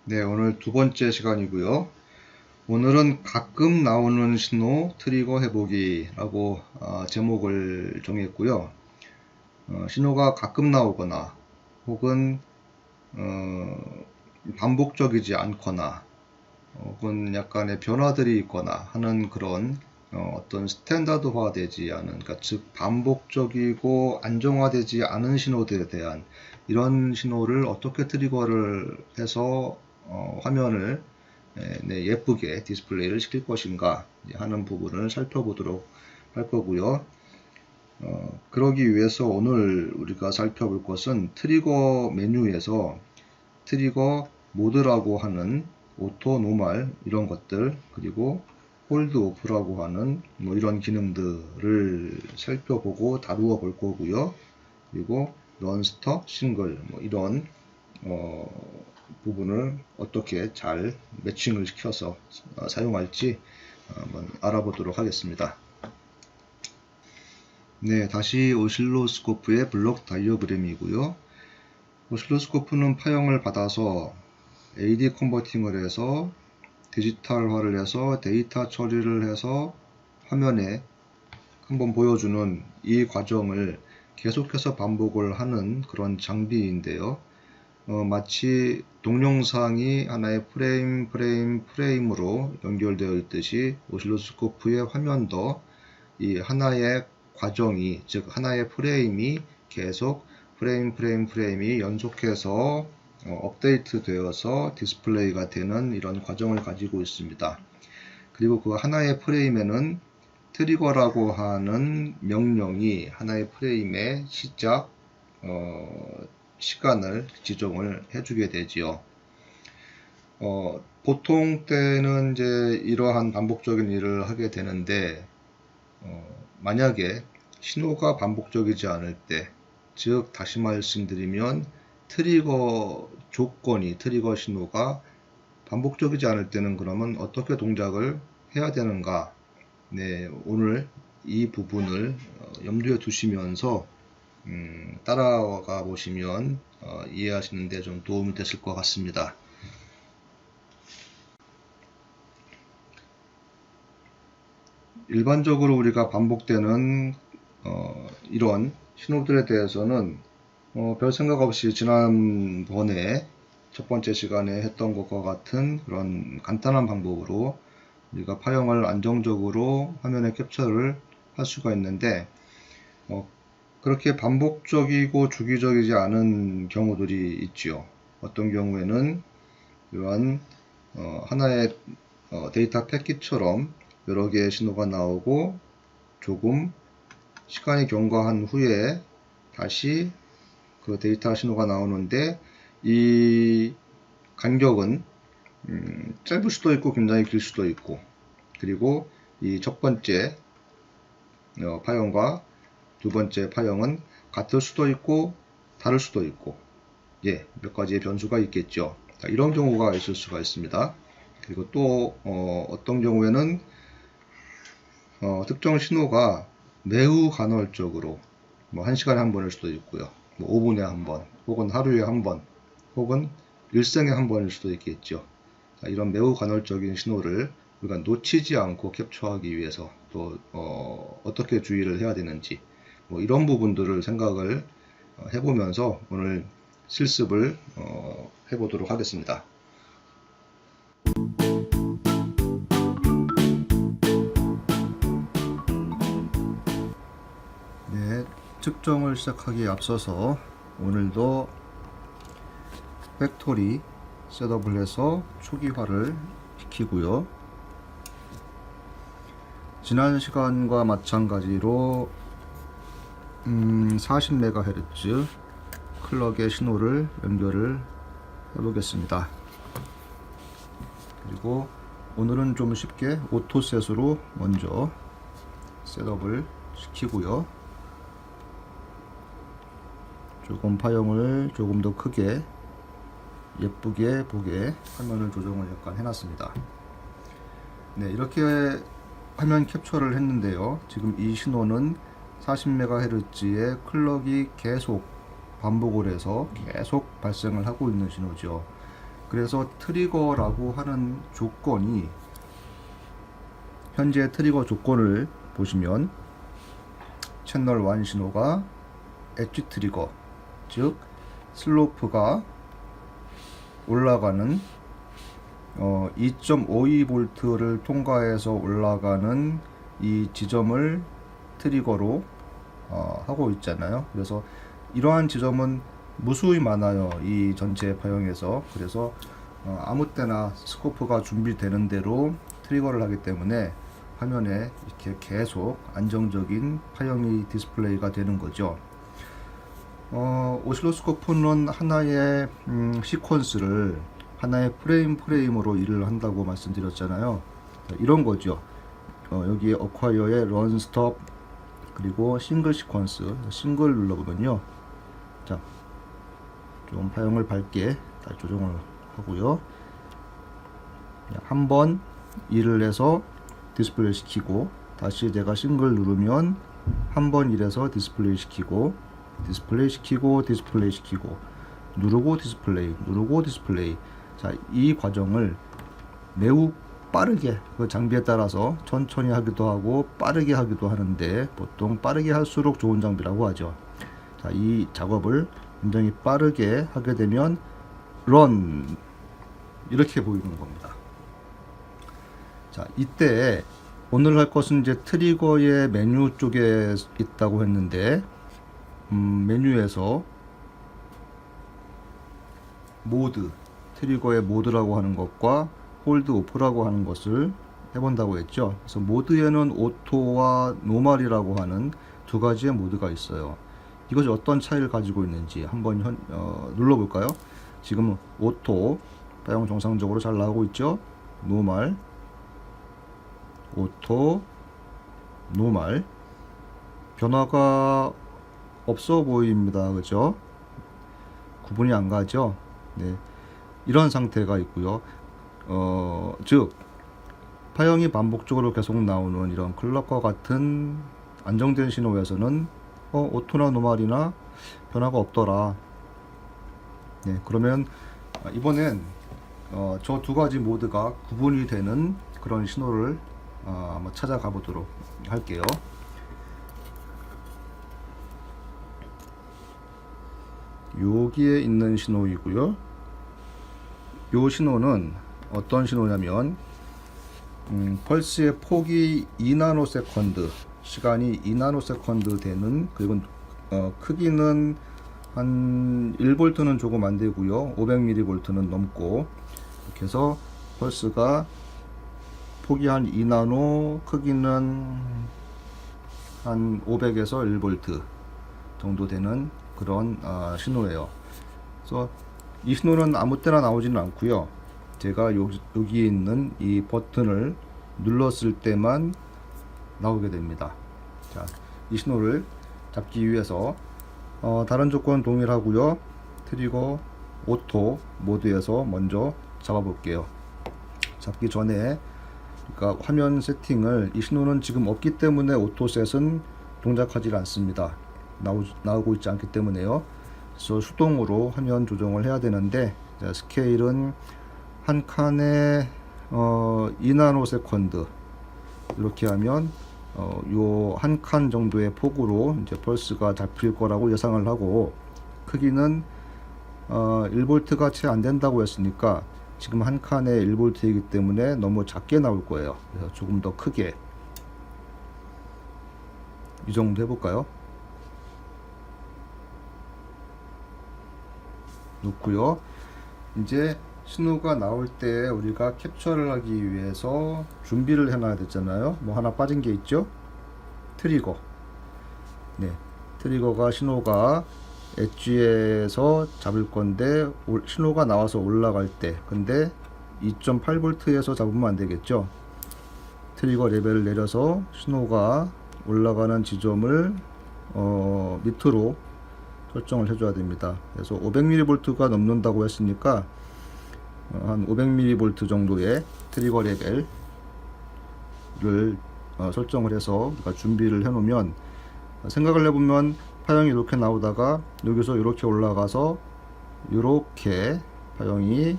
네, 오늘 두 번째 시간이고요. 오늘은 가끔 나오는 신호 트리거 해보기라고 제목을 정했고요. 신호가 가끔 나오거나 혹은 반복적이지 않거나 혹은 약간의 변화들이 있거나 하는 그런 어떤 스탠다드화 되지 않은, 그러니까 즉 반복적이고 안정화되지 않은 신호들에 대한 이런 신호를 어떻게 트리거를 해서 화면을 예쁘게 디스플레이를 시킬 것인가 하는 부분을 살펴보도록 할 거고요. 그러기 위해서 오늘 우리가 살펴볼 것은 트리거 메뉴에서 트리거 모드라고 하는 오토, 노멀 이런 것들, 그리고 홀드 오프라고 하는 이런 기능들을 살펴보고 다루어 볼 거고요. 그리고 넌스톱, 싱글 이런 부분을 어떻게 잘 매칭을 시켜서 사용할지 한번 알아보도록 하겠습니다. 네, 다시 오실로스코프의 블록 다이어그램이고요. 오실로스코프는 파형을 받아서 AD 컨버팅을 해서 디지털화를 해서 데이터 처리를 해서 화면에 한번 보여주는 이 과정을 계속해서 반복을 하는 그런 장비인데요. 마치 동영상이 하나의 프레임으로 연결되어 있듯이 오실로스코프의 화면도 이 하나의 과정이, 즉 하나의 프레임이 계속 프레임이 연속해서 업데이트 되어서 디스플레이가 되는 이런 과정을 가지고 있습니다. 그리고 그 하나의 프레임에는 트리거라고 하는 명령이 하나의 프레임의 시작 시간을 지정을 해주게 되지요. 보통 때는 이제 이러한 반복적인 일을 하게 되는데 만약에 신호가 반복적이지 않을 때, 즉 다시 말씀드리면 트리거 조건이, 트리거 신호가 반복적이지 않을 때는 그러면 어떻게 동작을 해야 되는가? 네, 오늘 이 부분을 염두에 두시면서 따라가 보시면 이해하시는 데 좀 도움이 되실 것 같습니다. 일반적으로 우리가 반복되는 이런 신호들에 대해서는 별 생각 없이 지난번에 첫 번째 시간에 했던 것과 같은 그런 간단한 방법으로 우리가 파형을 안정적으로 화면에 캡처를 할 수가 있는데 그렇게 반복적이고 주기적이지 않은 경우들이 있지요. 어떤 경우에는 이러한 하나의 데이터 패킷처럼 여러 개의 신호가 나오고 조금 시간이 경과한 후에 다시 그 데이터 신호가 나오는데 이 간격은 짧을 수도 있고 굉장히 길 수도 있고, 그리고 이 첫 번째 파형과 두 번째 파형은 같을 수도 있고 다를 수도 있고, 몇 가지의 변수가 있겠죠. 이런 경우가 있을 수가 있습니다. 그리고 또 어떤 경우에는 특정 신호가 매우 간헐적으로 1시간에 한 번일 수도 있고요. 5분에 한 번, 혹은 하루에 한 번, 혹은 일생에 한 번일 수도 있겠죠. 이런 매우 간헐적인 신호를 우리가 놓치지 않고 캡처하기 위해서 또 어떻게 주의를 해야 되는지 이런 부분들을 생각을 해보면서 오늘 실습을 해보도록 하겠습니다. 네, 측정을 시작하기에 앞서서 오늘도 팩토리 셋업을 해서 초기화를 시키고요. 지난 시간과 마찬가지로 40MHz 클럭의 신호를 연결을 해보겠습니다. 그리고 오늘은 좀 쉽게 오토셋으로 먼저 셋업을 시키고요. 조금 파형을 조금 더 크게 예쁘게 보게 화면을 조정을 약간 해놨습니다. 네, 이렇게 화면 캡처를 했는데요. 지금 이 신호는 40MHz의 클럭이 계속 반복을 해서 계속 발생을 하고 있는 신호죠. 그래서 트리거라고 하는 조건이, 현재 트리거 조건을 보시면 채널 1 신호가 엣지 트리거, 즉 슬로프가 올라가는 2.52V를 통과해서 올라가는 이 지점을 트리거로 하고 있잖아요. 그래서 이러한 지점은 무수히 많아요, 이 전체 파형에서. 그래서 아무 때나 스코프가 준비되는 대로 트리거를 하기 때문에 화면에 이렇게 계속 안정적인 파형이 디스플레이가 되는 거죠. 오실로스코프는 하나의 시퀀스를 하나의 프레임으로 일을 한다고 말씀드렸잖아요. 이런 거죠. 여기에 어콰이어의 런 스톱, 그리고 싱글 시퀀스, 싱글 눌러보면요, 자, 좀 파형을 밝게 다 조정을 하고요, 한번 일을 해서 디스플레이 시키고, 다시 제가 싱글 누르면 한번 일해서 디스플레이 시키고, 디스플레이 시키고, 디스플레이 시키고, 누르고 디스플레이, 누르고 디스플레이. 자, 이 과정을 매우 빠르게, 그 장비에 따라서 천천히 하기도 하고 빠르게 하기도 하는데, 보통 빠르게 할수록 좋은 장비라고 하죠. 자, 이 작업을 굉장히 빠르게 하게 되면 런, 이렇게 보이는 겁니다. 자, 이때 오늘 할 것은 이제 트리거의 메뉴 쪽에 있다고 했는데, 메뉴에서 모드, 트리거의 모드라고 하는 것과 홀드 오프라고 하는 것을 해본다고 했죠. 그래서 모드에는 오토와 노멀이라고 하는 두 가지의 모드가 있어요. 이것이 어떤 차이를 가지고 있는지 한번 눌러볼까요? 지금 오토 파형 정상적으로 잘 나오고 있죠. 노멀, 오토, 노멀. 변화가 없어 보입니다. 그죠? 구분이 안 가죠? 네. 이런 상태가 있고요. 즉 파형이 반복적으로 계속 나오는 이런 클럭과 같은 안정된 신호에서는 오토나 노멀이나 변화가 없더라. 네, 그러면 이번엔 저 두 가지 모드가 구분이 되는 그런 신호를 한번 찾아가 보도록 할게요. 여기에 있는 신호이고요. 요 신호는 어떤 신호냐면 펄스의 폭이 2나노세컨드, 시간이 2나노세컨드 되는, 그리고 크기는 한 1V는 조금 안 되고요, 500mV는 넘고, 이렇게 해서 펄스가 폭이 한 2나노, 크기는 한 500에서 1V 정도 되는 그런 신호예요. 그래서 이 신호는 아무 때나 나오지는 않고요. 제가 여기에 있는 이 버튼을 눌렀을 때만 나오게 됩니다. 자, 이 신호를 잡기 위해서 다른 조건 동일하고요. 트리거 오토 모드에서 먼저 잡아 볼게요. 잡기 전에, 그러니까 화면 세팅을, 이 신호는 지금 없기 때문에 오토셋은 동작하지 않습니다. 나오고 있지 않기 때문에요. 그래서 수동으로 화면 조정을 해야 되는데, 자, 스케일은 한 칸에 2나노세컨드 이렇게 하면 요 한 칸 정도의 폭으로 이제 펄스가 잡힐 거라고 예상을 하고, 크기는 1V가 채 안 된다고 했으니까 지금 한 칸에 1V이기 때문에 너무 작게 나올 거예요. 그래서 조금 더 크게, 이 정도 해볼까요? 놓고요. 이제 신호가 나올 때 우리가 캡처를 하기 위해서 준비를 해놔야 되잖아요. 뭐 하나 빠진 게 있죠? 트리거. 네, 트리거가 신호가 엣지에서 잡을 건데, 신호가 나와서 올라갈 때, 근데 2.8V에서 잡으면 안 되겠죠. 트리거 레벨을 내려서 신호가 올라가는 지점을 밑으로 설정을 해줘야 됩니다. 그래서 500mV가 넘는다고 했으니까 한 500mV 정도의 트리거 레벨을 설정을 해서 우리가 준비를 해 놓으면, 생각을 해보면 파형이 이렇게 나오다가 여기서 이렇게 올라가서 이렇게 파형이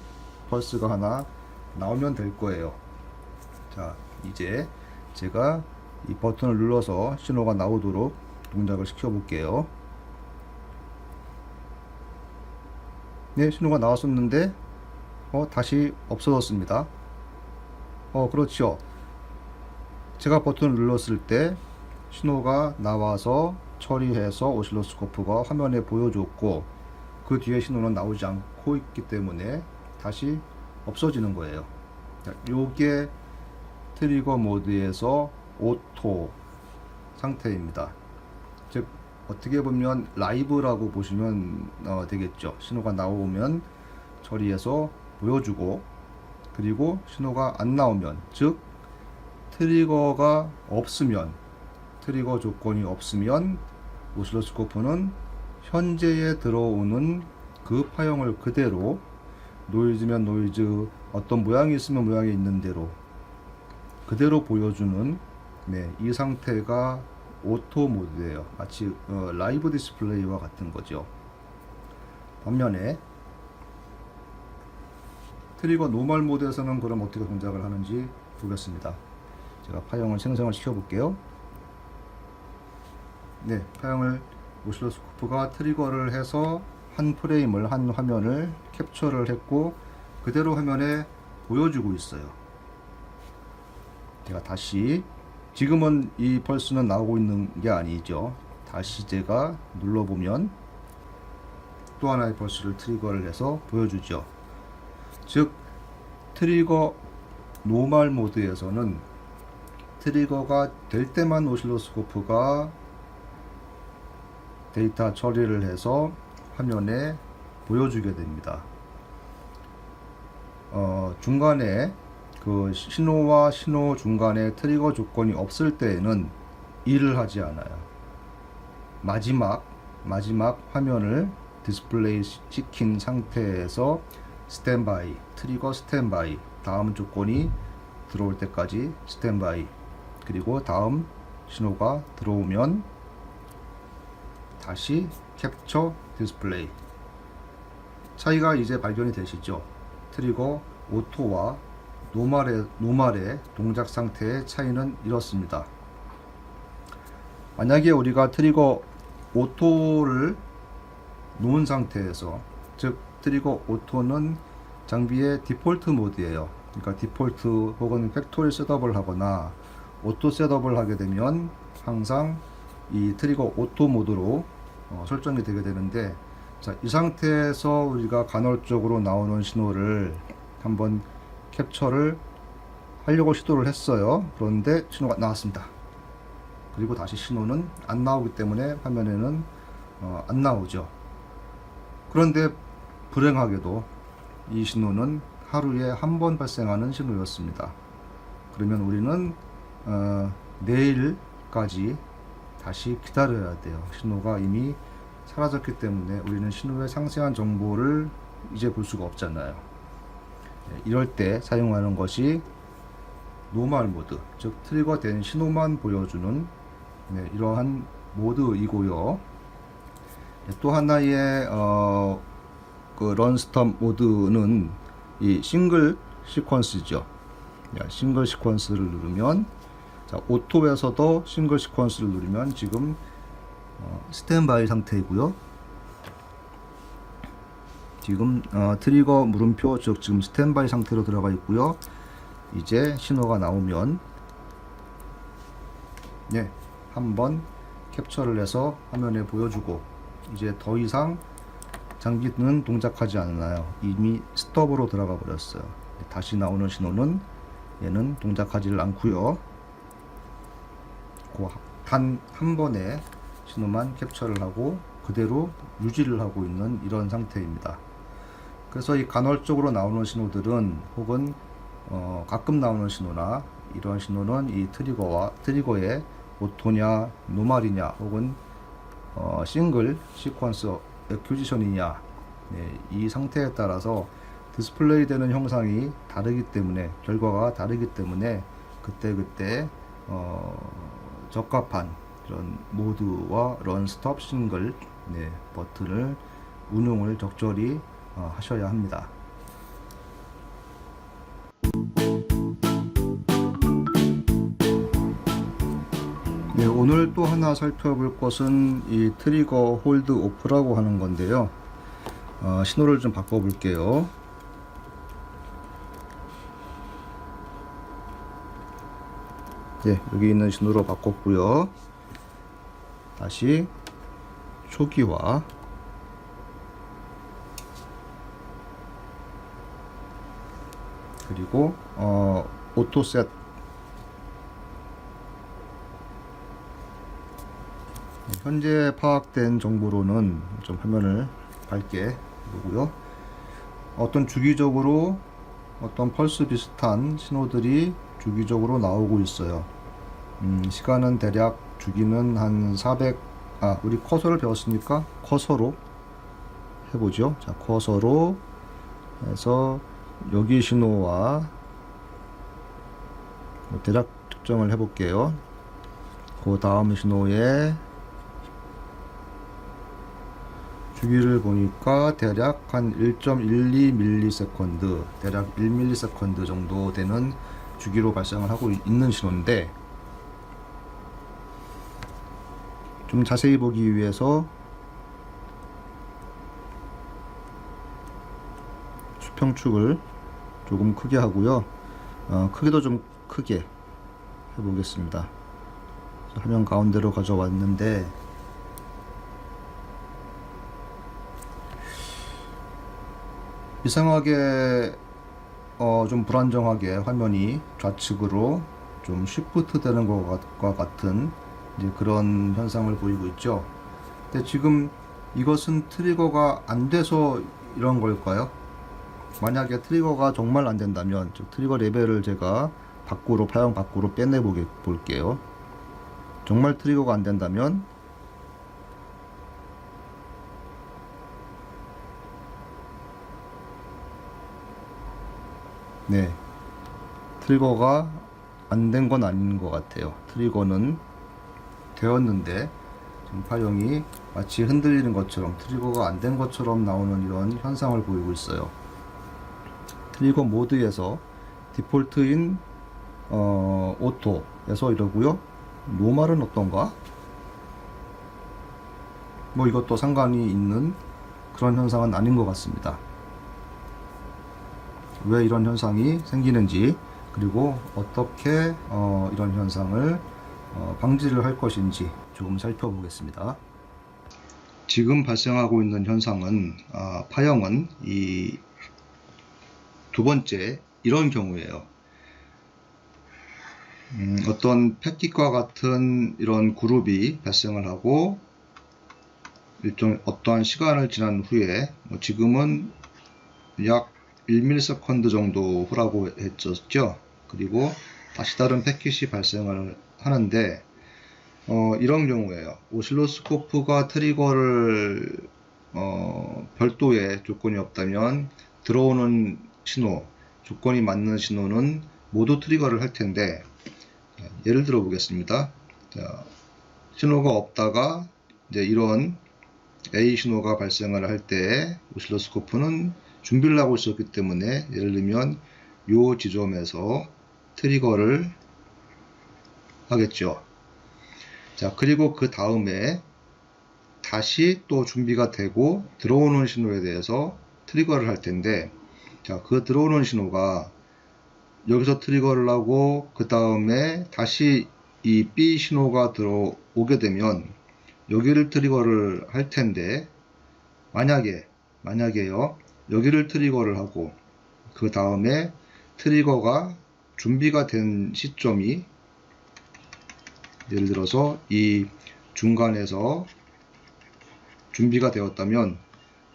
펄스가 하나 나오면 될 거예요. 자, 이제 제가 이 버튼을 눌러서 신호가 나오도록 동작을 시켜 볼게요. 네, 신호가 나왔었는데 다시 없어졌습니다. 그렇죠. 제가 버튼을 눌렀을 때 신호가 나와서 처리해서 오실로스코프가 화면에 보여줬고, 그 뒤에 신호는 나오지 않고 있기 때문에 다시 없어지는 거예요. 요게 트리거 모드에서 오토 상태입니다. 즉 어떻게 보면 라이브라고 보시면 되겠죠. 신호가 나오면 처리해서 보여주고, 그리고 신호가 안 나오면, 즉 트리거가 없으면, 트리거 조건이 없으면 오실로스코프는 현재에 들어오는 그 파형을 그대로, 노이즈면 노이즈, 어떤 모양이 있으면 모양이 있는 대로 그대로 보여주는, 이 상태가 오토 모드예요. 마치 라이브 디스플레이와 같은 거죠. 반면에 트리거 노멀 모드에서는 그럼 어떻게 동작을 하는지 보겠습니다. 제가 파형을 생성을 시켜 볼게요. 네, 파형을 오실로스코프가 트리거를 해서 한 프레임을, 한 화면을 캡처를 했고 그대로 화면에 보여주고 있어요. 제가 다시, 지금은 이 펄스는 나오고 있는 게 아니죠. 다시 제가 눌러보면 또 하나의 펄스를 트리거를 해서 보여주죠. 즉 트리거 노멀 모드에서는 트리거가 될 때만 오실로스코프가 데이터 처리를 해서 화면에 보여주게 됩니다. 중간에 그 신호와 신호 중간에 트리거 조건이 없을 때에는 일을 하지 않아요. 마지막 화면을 디스플레이 시킨 상태에서 스탠바이, 트리거 스탠바이, 다음 조건이 들어올 때까지 스탠바이, 그리고 다음 신호가 들어오면 다시 캡처 디스플레이. 차이가 이제 발견이 되시죠? 트리거 오토와 노멀의 동작 상태의 차이는 이렇습니다. 만약에 우리가 트리거 오토를 놓은 상태에서, 즉 트리거 오토는 장비의 디폴트 모드예요. 그러니까 디폴트 혹은 팩토리 셋업을 하거나 오토 셋업을 하게 되면 항상 이 트리거 오토 모드로 설정이 되게 되는데, 자, 이 상태에서 우리가 간헐적으로 나오는 신호를 한번 캡처를 하려고 시도를 했어요. 그런데 신호가 나왔습니다. 그리고 다시 신호는 안 나오기 때문에 화면에는 안 나오죠. 그런데 불행하게도 이 신호는 하루에 한 번 발생하는 신호였습니다. 그러면 우리는 내일까지 다시 기다려야 돼요. 신호가 이미 사라졌기 때문에 우리는 신호의 상세한 정보를 이제 볼 수가 없잖아요. 이럴 때 사용하는 것이 노멀 모드, 즉 트리거 된 신호만 보여주는 이러한 모드이고요. 또 하나의 그 런스톱 모드는 이 싱글 시퀀스죠. 싱글 시퀀스를 누르면, 자, 오토에서도 싱글 시퀀스를 누르면 지금 스탠바이 상태이고요. 지금 트리거 물음표, 즉 지금 스탠바이 상태로 들어가 있고요. 이제 신호가 나오면 한번 캡처를 해서 화면에 보여주고, 이제 더 이상 장비는 동작하지 않나요. 이미 스톱으로 들어가 버렸어요. 다시 나오는 신호는 얘는 동작하지를 않고요. 단 한 번에 신호만 캡처를 하고 그대로 유지를 하고 있는 이런 상태입니다. 그래서 이 간헐적으로 나오는 신호들은, 혹은 가끔 나오는 신호나 이런 신호는 이 트리거의 오토냐 노멀이냐 혹은 싱글 시퀀스 액큐지션이냐, 이 상태에 따라서 디스플레이 되는 형상이 다르기 때문에, 결과가 다르기 때문에 그때 적합한 이런 모드와 런 스톱 싱글 버튼을 운용을 적절히 하셔야 합니다. 네, 오늘 또 하나 살펴볼 것은 이 트리거 홀드 오프라고 하는 건데요. 신호를 좀 바꿔 볼게요. 네, 여기 있는 신호로 바꿨고요. 다시 초기화, 그리고 오토셋. 현재 파악된 정보로는 좀 화면을 밝게 보고요. 어떤 주기적으로 어떤 펄스 비슷한 신호들이 주기적으로 나오고 있어요. 시간은 대략 주기는 한 400, 우리 커서를 배웠으니까 커서로 해보죠. 자, 커서로 해서 여기 신호와 대략 측정을 해볼게요. 그 다음 신호에 주기를 보니까 대략 한 1.12ms, 대략 1ms 정도 되는 주기로 발생을 하고 있는 신호인데, 좀 자세히 보기 위해서 수평축을 조금 크게 하고요. 크기도 좀 크게 해보겠습니다. 화면 가운데로 가져왔는데, 이상하게 좀 불안정하게 화면이 좌측으로 좀 쉬프트 되는 것과 같은 이제 그런 현상을 보이고 있죠. 근데 지금 이것은 트리거가 안 돼서 이런 걸까요? 만약에 트리거가 정말 안 된다면, 즉 트리거 레벨을 제가 밖으로, 파형 밖으로 빼내 볼게요. 정말 트리거가 안 된다면, 네, 트리거가 안 된 건 아닌 것 같아요. 트리거는 되었는데 지금 파형이 마치 흔들리는 것처럼, 트리거가 안 된 것처럼 나오는 이런 현상을 보이고 있어요. 트리거 모드에서 디폴트인 오토에서 이러고요. 노멀은 어떤가? 뭐 이것도 상관이 있는 그런 현상은 아닌 것 같습니다. 왜 이런 현상이 생기는지, 그리고 어떻게 이런 현상을 방지를 할 것인지 조금 살펴보겠습니다. 지금 발생하고 있는 현상은, 파형은 이 두 번째 이런 경우예요. 어떤 패킷과 같은 이런 그룹이 발생을 하고 어떠한 시간을 지난 후에, 지금은 약 1ms 정도 후라고 했었죠. 그리고 다시 다른 패킷이 발생을 하는데, 이런 경우에요. 오실로스코프가 트리거를 별도의 조건이 없다면 들어오는 신호, 조건이 맞는 신호는 모두 트리거를 할 텐데, 예를 들어 보겠습니다. 자, 신호가 없다가 이제 이런 A 신호가 발생을 할 때 오실로스코프는 준비를 하고 있었기 때문에, 예를 들면 요 지점에서 트리거를 하겠죠. 자, 그리고 그 다음에 다시 또 준비가 되고 들어오는 신호에 대해서 트리거를 할 텐데, 자, 그 들어오는 신호가 여기서 트리거를 하고 그 다음에 다시 이 B 신호가 들어오게 되면 여기를 트리거를 할 텐데, 만약에요, 여기를 트리거를 하고 그 다음에 트리거가 준비가 된 시점이, 예를 들어서 이 중간에서 준비가 되었다면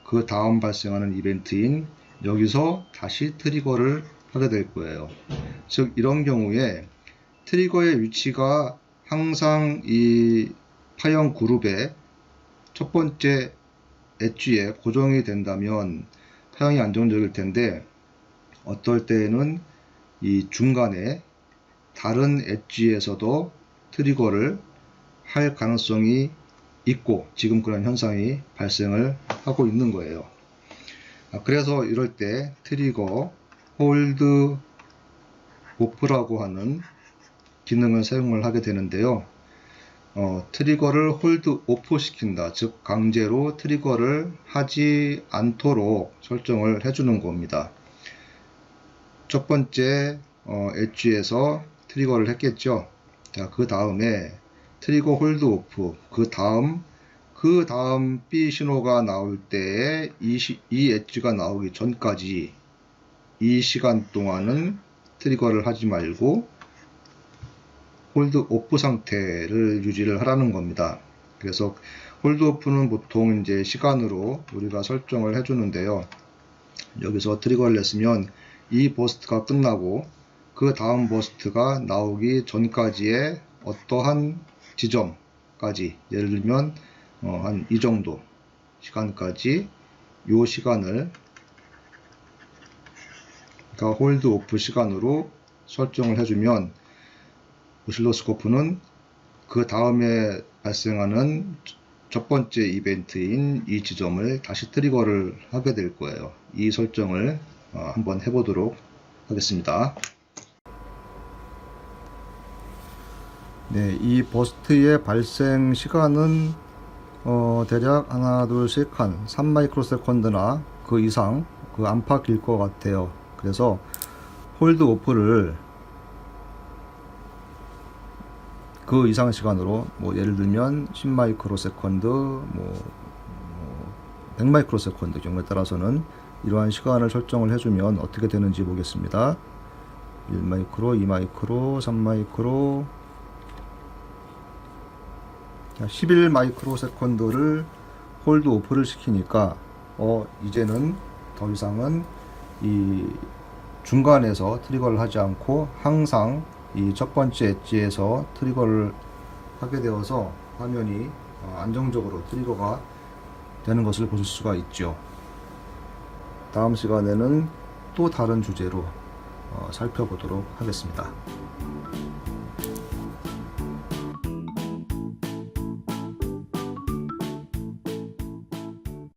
그 다음 발생하는 이벤트인 여기서 다시 트리거를 하게 될 거예요. 즉 이런 경우에 트리거의 위치가 항상 이 파형 그룹의 첫 번째 엣지에 고정이 된다면 파형이 안정적일 텐데, 어떨 때에는 이 중간에 다른 엣지에서도 트리거를 할 가능성이 있고, 지금 그런 현상이 발생을 하고 있는 거예요. 그래서 이럴 때 트리거 홀드 오프라고 하는 기능을 사용을 하게 되는데요. 트리거를 홀드 오프 시킨다. 즉 강제로 트리거를 하지 않도록 설정을 해주는 겁니다. 첫 번째 엣지에서 트리거를 했겠죠. 자, 그 다음에 트리거 홀드 오프, 그 다음 B 신호가 나올 때에 이 엣지가 나오기 전까지 이 시간 동안은 트리거를 하지 말고 홀드 오프 상태를 유지를 하라는 겁니다. 그래서 홀드 오프는 보통 이제 시간으로 우리가 설정을 해주는데요. 여기서 트리거를 했으면 이 버스트가 끝나고 그 다음 버스트가 나오기 전까지의 어떠한 지점까지, 예를 들면 한 이 정도 시간까지 요 시간을 그러니까 홀드 오프 시간으로 설정을 해주면 오실로스코프는 그 다음에 발생하는 첫 번째 이벤트인 이 지점을 다시 트리거를 하게 될 거예요. 이 설정을 한번 해보도록 하겠습니다. 네, 이 버스트의 발생 시간은 대략 하나, 둘, 셋, 한 3마이크로세컨드나 그 이상 그 안팎일 것 같아요. 그래서 홀드 오프를 그 이상 시간으로 뭐 예를 들면 10마이크로세컨드, 100마이크로세컨드 경우에 따라서는 이러한 시간을 설정을 해주면 어떻게 되는지 보겠습니다. 1마이크로, 2마이크로, 3마이크로, 11마이크로세컨드를 홀드 오프를 시키니까 이제는 더 이상은 이 중간에서 트리거를 하지 않고 항상 이 첫 번째 엣지에서 트리거를 하게 되어서 화면이 안정적으로 트리거가 되는 것을 보실 수가 있죠. 다음 시간에는 또 다른 주제로 살펴보도록 하겠습니다.